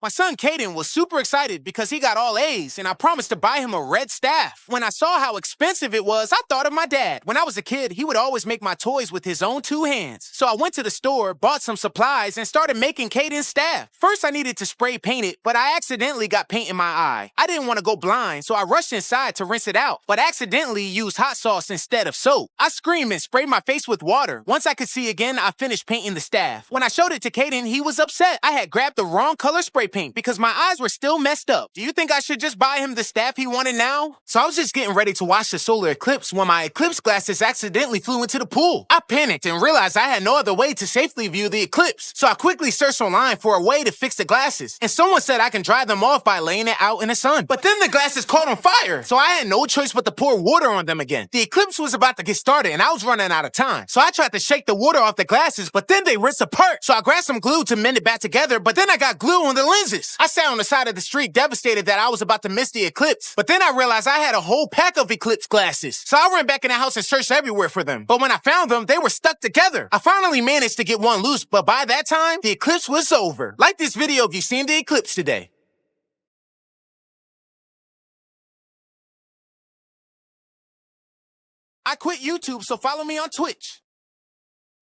My son Caden was super excited because he got all A's and I promised to buy him a red staff. When I saw how expensive it was, I thought of my dad. When I was a kid, he would always make my toys with his own 2 hands. So I went to the store, bought some supplies, and started making Caden's staff. First, I needed to spray paint it, but I accidentally got paint in my eye. I didn't want to go blind, so I rushed inside to rinse it out, but accidentally used hot sauce instead of soap. I screamed and sprayed my face with water. Once I could see again, I finished painting the staff. When I showed it to Caden, he was upset. I had grabbed the wrong color spray paint because my eyes were still messed up. Do you think I should just buy him the staff he wanted now? So I was just getting ready to watch the solar eclipse when my eclipse glasses accidentally flew into the pool. I panicked and realized I had no other way to safely view the eclipse. So I quickly searched online for a way to fix the glasses. And someone said I can dry them off by laying it out in the sun. But then the glasses caught on fire. So I had no choice but to pour water on them again. The eclipse was about to get started and I was running out of time. So I tried to shake the water off the glasses, but then they ripped apart. So I grabbed some glue to mend it back together, but then I got glue on the lenses. I sat on the side of the street devastated that I was about to miss the eclipse. But then I realized I had a whole pack of eclipse glasses. So I ran back in the house and searched everywhere for them. But when I found them, they were stuck together. I finally managed to get one loose, but by that time, the eclipse was over. Like this video if you've seen the eclipse today. I quit YouTube, so follow me on Twitch.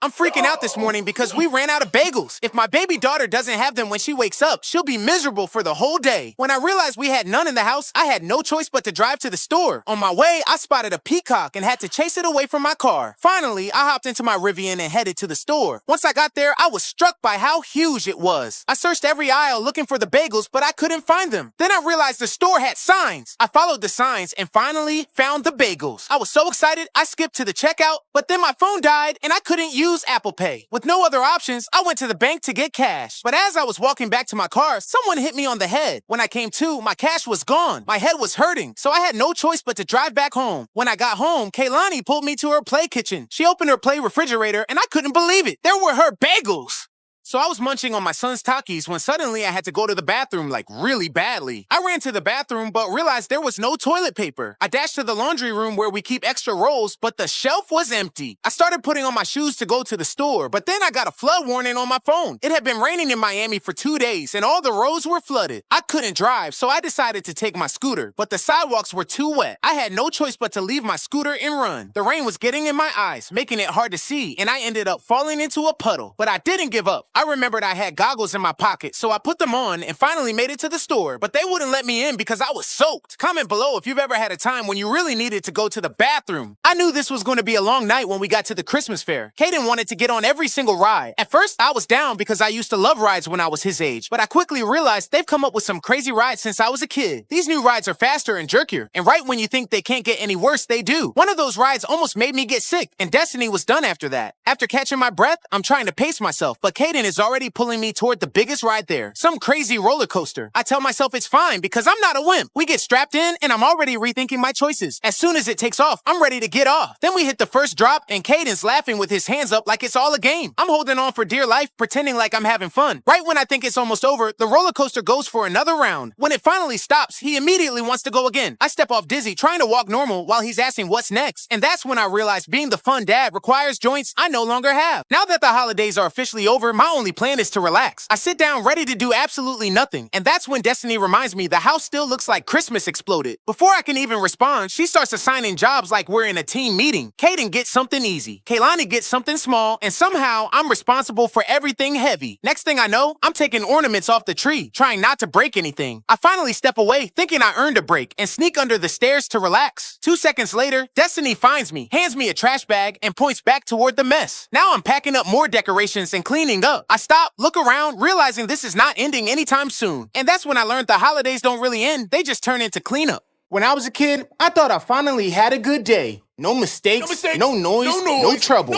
I'm freaking out this morning because we ran out of bagels. If my baby daughter doesn't have them when she wakes up, she'll be miserable for the whole day. When I realized we had none in the house, I had no choice but to drive to the store. On my way, I spotted a peacock and had to chase it away from my car. Finally, I hopped into my Rivian and headed to the store. Once I got there, I was struck by how huge it was. I searched every aisle looking for the bagels, but I couldn't find them. Then I realized the store had signs. I followed the signs and finally found the bagels. I was so excited, I skipped to the checkout, but then my phone died and I couldn't use Apple Pay. With no other options, I went to the bank to get cash. But as I was walking back to my car, someone hit me on the head. When I came to, my cash was gone. My head was hurting, so I had no choice but to drive back home. When I got home, Kaylani pulled me to her play kitchen. She opened her play refrigerator, and I couldn't believe it. There were her bagels. So I was munching on my son's Takis when suddenly I had to go to the bathroom, like really badly. I ran to the bathroom but realized there was no toilet paper. I dashed to the laundry room where we keep extra rolls, but the shelf was empty. I started putting on my shoes to go to the store, but then I got a flood warning on my phone. It had been raining in Miami for 2 days and all the roads were flooded. I couldn't drive, so I decided to take my scooter, but the sidewalks were too wet. I had no choice but to leave my scooter and run. The rain was getting in my eyes, making it hard to see, and I ended up falling into a puddle. But I didn't give up. I remembered I had goggles in my pocket, so I put them on and finally made it to the store, but they wouldn't let me in because I was soaked. Comment below if you've ever had a time when you really needed to go to the bathroom. I knew this was going to be a long night when we got to the Christmas fair. Caden wanted to get on every single ride. At first, I was down because I used to love rides when I was his age, but I quickly realized they've come up with some crazy rides since I was a kid. These new rides are faster and jerkier, and right when you think they can't get any worse, they do. One of those rides almost made me get sick, and Destiny was done after that. After catching my breath, I'm trying to pace myself, but Caden is already pulling me toward the biggest ride there, some crazy roller coaster. I tell myself it's fine because I'm not a wimp. We get strapped in and I'm already rethinking my choices. As soon as it takes off, I'm ready to get off. Then we hit the first drop and Caden's laughing with his hands up like it's all a game. I'm holding on for dear life, pretending like I'm having fun. Right when I think it's almost over, the roller coaster goes for another round. When it finally stops, he immediately wants to go again. I step off dizzy, trying to walk normal while he's asking what's next. And that's when I realize being the fun dad requires joints I no longer have. Now that the holidays are officially over, my only plan is to relax. I sit down ready to do absolutely nothing, and that's when Destiny reminds me the house still looks like Christmas exploded. Before I can even respond, she starts assigning jobs like we're in a team meeting. Caden gets something easy, Kaylani gets something small, and somehow I'm responsible for everything heavy. Next thing I know, I'm taking ornaments off the tree, trying not to break anything. I finally step away, thinking I earned a break, and sneak under the stairs to relax. 2 seconds later, Destiny finds me, hands me a trash bag, and points back toward the mess. Now I'm packing up more decorations and cleaning up. I stop, look around, realizing this is not ending anytime soon. And that's when I learned the holidays don't really end, they just turn into cleanup. When I was a kid, I thought I finally had a good day. No mistakes, no noise, no trouble.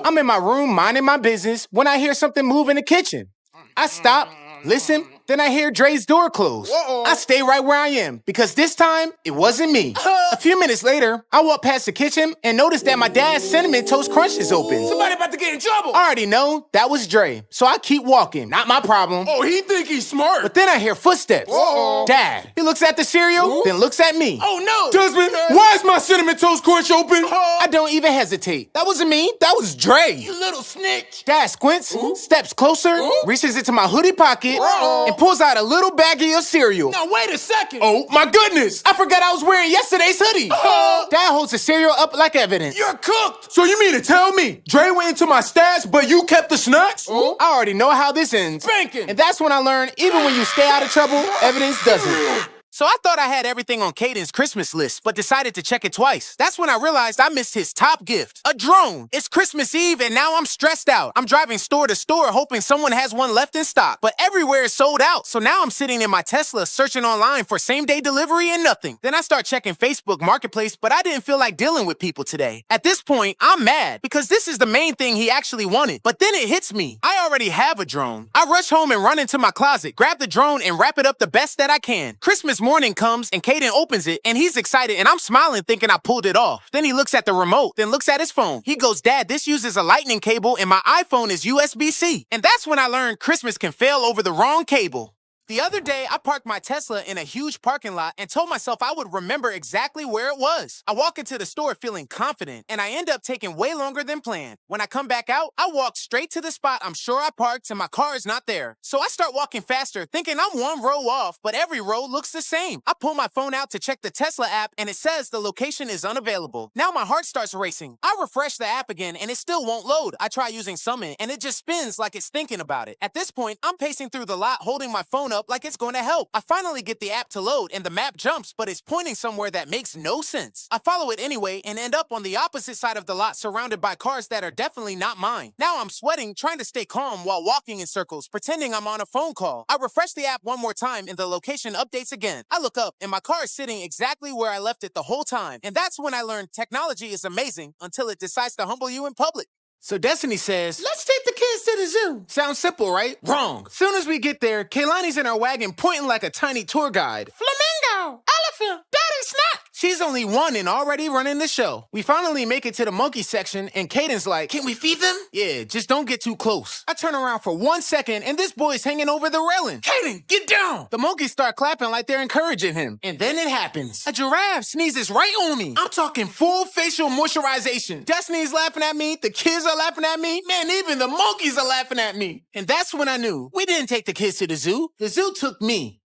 I'm in my room minding my business when I hear something move in the kitchen. I stop, listen, then I hear Dre's door close. I stay right where I am because this time, it wasn't me. A few minutes later, I walked past the kitchen and noticed that my dad's Cinnamon Toast Crunch is open. Somebody about to get in trouble. I already know that was Dre, so I keep walking. Not my problem. Oh, he think he's smart. But then I hear footsteps. Uh-oh. Dad. He looks at the cereal, then looks at me. Oh, no. Desmond, why is my Cinnamon Toast Crunch open? I don't even hesitate. That wasn't me. That was Dre. You little snitch. Dad squints, steps closer, reaches into my hoodie pocket, and pulls out a little baggie of cereal. Now, wait a second. Oh, my goodness. I forgot I was wearing yesterday's hoodie. Dad holds the cereal up like evidence. You're cooked. So you mean to tell me Dre went into my stash, but you kept the snacks? I already know how this ends. Spanking. And that's when I learned, even when you stay out of trouble, evidence doesn't. So I thought I had everything on Caden's Christmas list, but decided to check it twice. That's when I realized I missed his top gift, a drone. It's Christmas Eve, and now I'm stressed out. I'm driving store to store, hoping someone has one left in stock. But everywhere is sold out, so now I'm sitting in my Tesla searching online for same-day delivery and nothing. Then I start checking Facebook Marketplace, but I didn't feel like dealing with people today. At this point, I'm mad, because this is the main thing he actually wanted. But then it hits me. I already have a drone. I rush home and run into my closet, grab the drone, and wrap it up the best that I can. Christmas morning comes and Caden opens it and he's excited and I'm smiling thinking I pulled it off. Then he looks at the remote, then looks at his phone. He goes, "Dad, this uses a lightning cable and my iPhone is USB-C." And that's when I learned Christmas can fail over the wrong cable. The other day, I parked my Tesla in a huge parking lot and told myself I would remember exactly where it was. I walk into the store feeling confident, and I end up taking way longer than planned. When I come back out, I walk straight to the spot I'm sure I parked and my car is not there. So I start walking faster, thinking I'm one row off, but every row looks the same. I pull my phone out to check the Tesla app, and it says the location is unavailable. Now my heart starts racing. I refresh the app again, and it still won't load. I try using Summon, and it just spins like it's thinking about it. At this point, I'm pacing through the lot holding my phone up like it's going to help. I finally get the app to load and the map jumps, but it's pointing somewhere that makes no sense. I follow it anyway and end up on the opposite side of the lot surrounded by cars that are definitely not mine. Now I'm sweating, trying to stay calm while walking in circles, pretending I'm on a phone call. I refresh the app one more time and the location updates again. I look up and my car is sitting exactly where I left it the whole time. And that's when I learned technology is amazing until it decides to humble you in public. So Destiny says, "Let's take the kids to the zoo." Sounds simple, right? Wrong. Soon as we get there, Kaylani's in our wagon pointing like a tiny tour guide. "Flamingo! Elephant! Daddy snack!" She's only one and already running the show. We finally make it to the monkey section and Caden's like, "Can we feed them?" "Yeah, just don't get too close." I turn around for 1 second and this boy's hanging over the railing. Caden, get down. The monkeys start clapping like they're encouraging him. And then it happens. A giraffe sneezes right on me. I'm talking full facial moisturization. Destiny's laughing at me. The kids are laughing at me. Man, even the monkeys are laughing at me. And that's when I knew we didn't take the kids to the zoo. The zoo took me.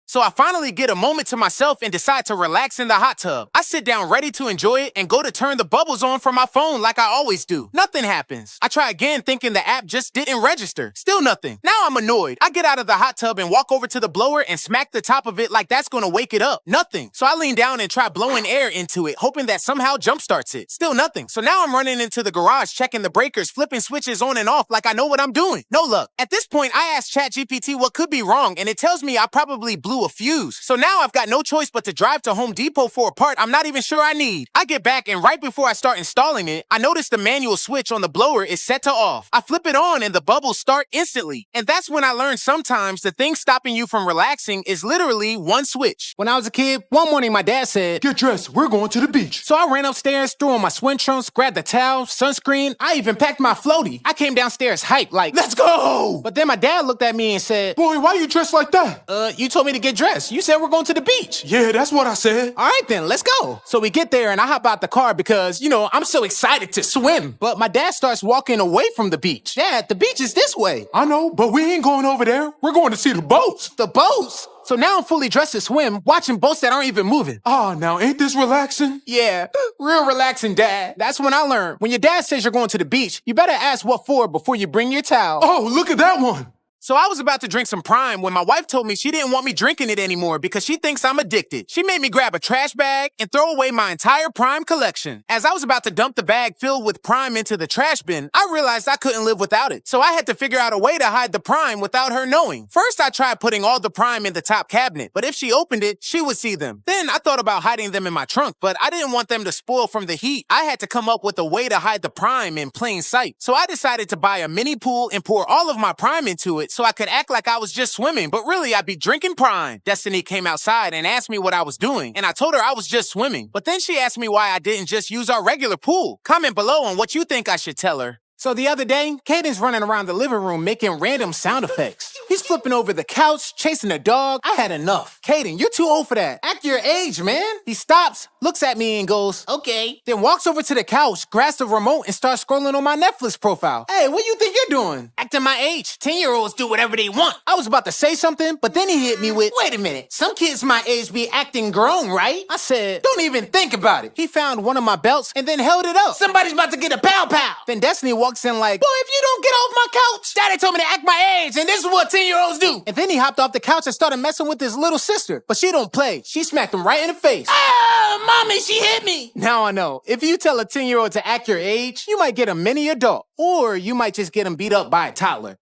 So I finally get a moment to myself and decide to relax in the hot tub. I sit down ready to enjoy it and go to turn the bubbles on from my phone like I always do. Nothing happens. I try again thinking the app just didn't register. Still nothing. Now I'm annoyed. I get out of the hot tub and walk over to the blower and smack the top of it like that's gonna wake it up. Nothing. So I lean down and try blowing air into it, hoping that somehow jumpstarts it. Still nothing. So now I'm running into the garage, checking the breakers, flipping switches on and off like I know what I'm doing. No luck. At this point, I ask ChatGPT what could be wrong, and it tells me I probably blew a fuse. So now I've got no choice but to drive to Home Depot for a part I'm not even sure I need. I get back, and right before I start installing it, I notice the manual switch on the blower is set to off. I flip it on and the bubbles start instantly. And that's when I learned sometimes the thing stopping you from relaxing is literally one switch. When I was a kid, one morning my dad said, "Get dressed, we're going to the beach." So I ran upstairs, threw on my swim trunks, grabbed the towel, sunscreen. I even packed my floaty. I came downstairs hyped like, "Let's go!" But then my dad looked at me and said, "Boy, why you dressed like that?" You told me to get dressed. You said we're going to the beach." "Yeah, that's what I said." "All right then, let's go." So we get there and I hop out the car because, I'm so excited to swim. But my dad starts walking away from the beach. "Dad, the beach is this way." "I know, but we ain't going over there. We're going to see the boats." "The boats?" So now I'm fully dressed to swim, watching boats that aren't even moving. Now ain't this relaxing? Yeah, real relaxing, Dad. That's when I learned. When your dad says you're going to the beach, you better ask what for before you bring your towel. Oh, look at that one. So I was about to drink some Prime when my wife told me she didn't want me drinking it anymore because she thinks I'm addicted. She made me grab a trash bag and throw away my entire Prime collection. As I was about to dump the bag filled with Prime into the trash bin, I realized I couldn't live without it. So I had to figure out a way to hide the Prime without her knowing. First, I tried putting all the Prime in the top cabinet, but if she opened it, she would see them. Then I thought about hiding them in my trunk, but I didn't want them to spoil from the heat. I had to come up with a way to hide the Prime in plain sight. So I decided to buy a mini pool and pour all of my Prime into it so I could act like I was just swimming, but really I'd be drinking Prime. Destiny came outside and asked me what I was doing, and I told her I was just swimming. But then she asked me why I didn't just use our regular pool. Comment below on what you think I should tell her. So the other day, Caden's running around the living room making random sound effects. He's flipping over the couch, chasing a dog. I had enough. Caden, you're too old for that. Act your age, man. He stops, looks at me and goes, okay. Then walks over to the couch, grabs the remote, and starts scrolling on my Netflix profile. Hey, what do you think you're doing? Acting my age. 10-year-olds do whatever they want. I was about to say something, but then he hit me with, wait a minute. Some kids my age be acting grown, right? I said, don't even think about it. He found one of my belts and then held it up. Somebody's about to get a pow-pow. Then Destiny walks in like, boy, if you don't get off my couch. Daddy told me to act my age, and this is what 10-year-olds do. And then he hopped off the couch and started messing with his little sister. But she don't play. She smacked him right in the face. Ah, mommy, she hit me. Now I know. If you tell a 10-year-old to act your age, you might get a mini adult. Or you might just get him beat up by a toddler.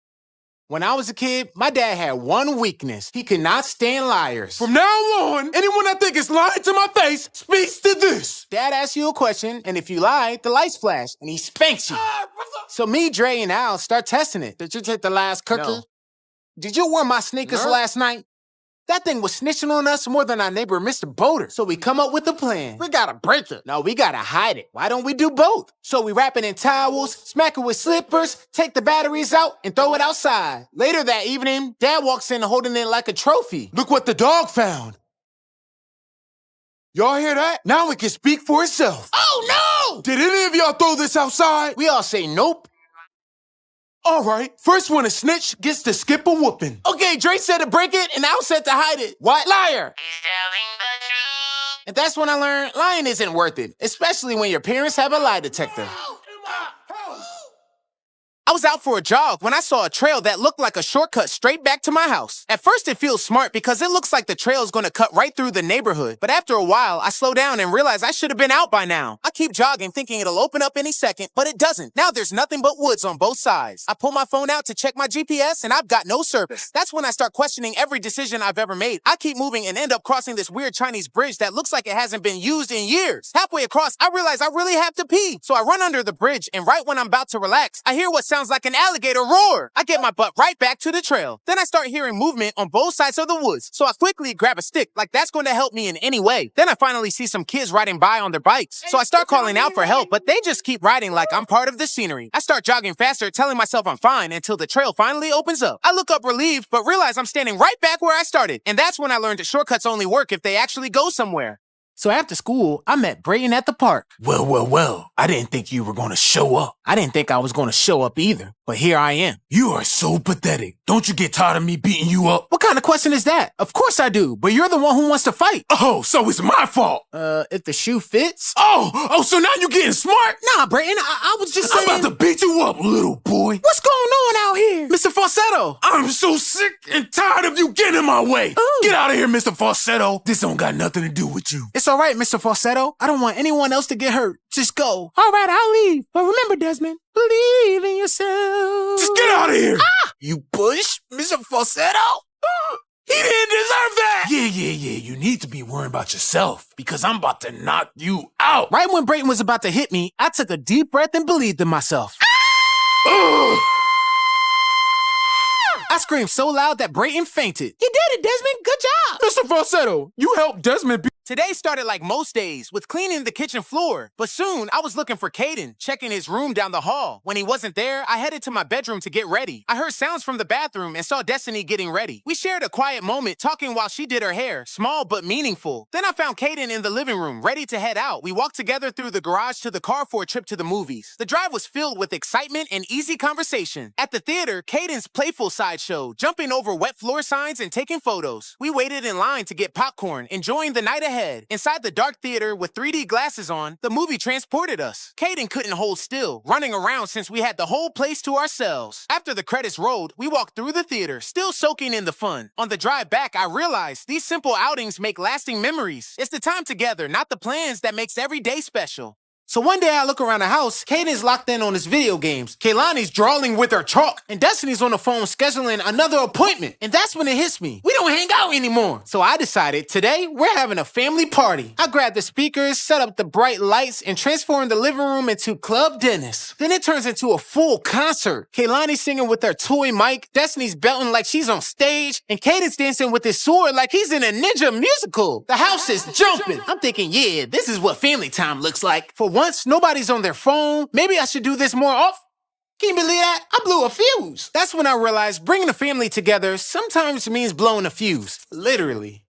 When I was a kid, my dad had one weakness. He could not stand liars. From now on, anyone I think is lying to my face speaks to this. Dad asks you a question, and if you lie, the lights flash, and he spanks you. So me, Dre, and Al start testing it. Did you take the last cookie? No. Did you wear my sneakers last night? That thing was snitching on us more than our neighbor, Mr. Boulder. So we come up with a plan. We gotta break it. No, we gotta hide it. Why don't we do both? So we wrap it in towels, smack it with slippers, take the batteries out, and throw it outside. Later that evening, Dad walks in holding it like a trophy. Look what the dog found. Y'all hear that? Now it can speak for itself. Oh, no! Did any of y'all throw this outside? We all say nope. All right, first one to snitch gets to skip a whooping. Okay, Drake said to break it, and Al said to hide it. What? Liar! He's telling the truth. And that's when I learned lying isn't worth it, especially when your parents have a lie detector. I was out for a jog when I saw a trail that looked like a shortcut straight back to my house. At first, it feels smart because it looks like the trail is going to cut right through the neighborhood. But after a while, I slow down and realize I should have been out by now. I keep jogging thinking it'll open up any second, but it doesn't. Now there's nothing but woods on both sides. I pull my phone out to check my GPS and I've got no service. That's when I start questioning every decision I've ever made. I keep moving and end up crossing this weird Chinese bridge that looks like it hasn't been used in years. Halfway across, I realize I really have to pee. So I run under the bridge and right when I'm about to relax, I hear what sounds like an alligator roar. I get my butt right back to the trail. Then I start hearing movement on both sides of the woods. So I quickly grab a stick like that's going to help me in any way. Then I finally see some kids riding by on their bikes. So I start calling out for help, but they just keep riding like I'm part of the scenery. I start jogging faster, telling myself I'm fine until the trail finally opens up. I look up relieved, but realize I'm standing right back where I started. And that's when I learned that shortcuts only work if they actually go somewhere. So after school, I met Brayton at the park. Well, I didn't think you were going to show up. I didn't think I was going to show up either, but here I am. You are so pathetic. Don't you get tired of me beating you up? What kind of question is that? Of course I do, but you're the one who wants to fight. Oh, so it's my fault. If the shoe fits. Oh, so now you getting smart? Nah, Brayton, I was just saying. I'm about to beat you up, little boy. What's going on out here? Mr. Falsetto. I'm so sick and tired of you getting in my way. Ooh. Get out of here, Mr. Falsetto. This don't got nothing to do with you. It's all right, Mr. Falsetto. I don't want anyone else to get hurt. Just go. All right, I'll leave. But remember, Desmond, believe in yourself. Just get out of here. Ah! You push, Mr. Falsetto? He didn't deserve that. Yeah. You need to be worrying about yourself because I'm about to knock you out. Right when Brayton was about to hit me, I took a deep breath and believed in myself. I screamed so loud that Brayton fainted. You did it, Desmond. Good job. Mr. Falsetto, you helped Desmond Today started like most days, with cleaning the kitchen floor. But soon, I was looking for Caden, checking his room down the hall. When he wasn't there, I headed to my bedroom to get ready. I heard sounds from the bathroom and saw Destiny getting ready. We shared a quiet moment, talking while she did her hair, small but meaningful. Then I found Caden in the living room, ready to head out. We walked together through the garage to the car for a trip to the movies. The drive was filled with excitement and easy conversation. At the theater, Caden's playful side showed, jumping over wet floor signs and taking photos. We waited in line to get popcorn, enjoying the night ahead. Inside the dark theater with 3D glasses on, the movie transported us. Caden couldn't hold still, running around since we had the whole place to ourselves. After the credits rolled, we walked through the theater, still soaking in the fun. On the drive back, I realized these simple outings make lasting memories. It's the time together, not the plans, that makes every day special. So one day I look around the house, Caden's locked in on his video games, Kaylani's drawing with her chalk, and Destiny's on the phone scheduling another appointment. And that's when it hits me. We don't hang out anymore. So I decided today we're having a family party. I grabbed the speakers, set up the bright lights, and transformed the living room into Club Dennis. Then it turns into a full concert. Kaylani's singing with her toy mic, Destiny's belting like she's on stage, and Caden's dancing with his sword like he's in a ninja musical. The house is jumping. I'm thinking, yeah, this is what family time looks like. For once, nobody's on their phone. Maybe I should do this more often. Can you believe that? I blew a fuse. That's when I realized bringing a family together sometimes means blowing a fuse. Literally.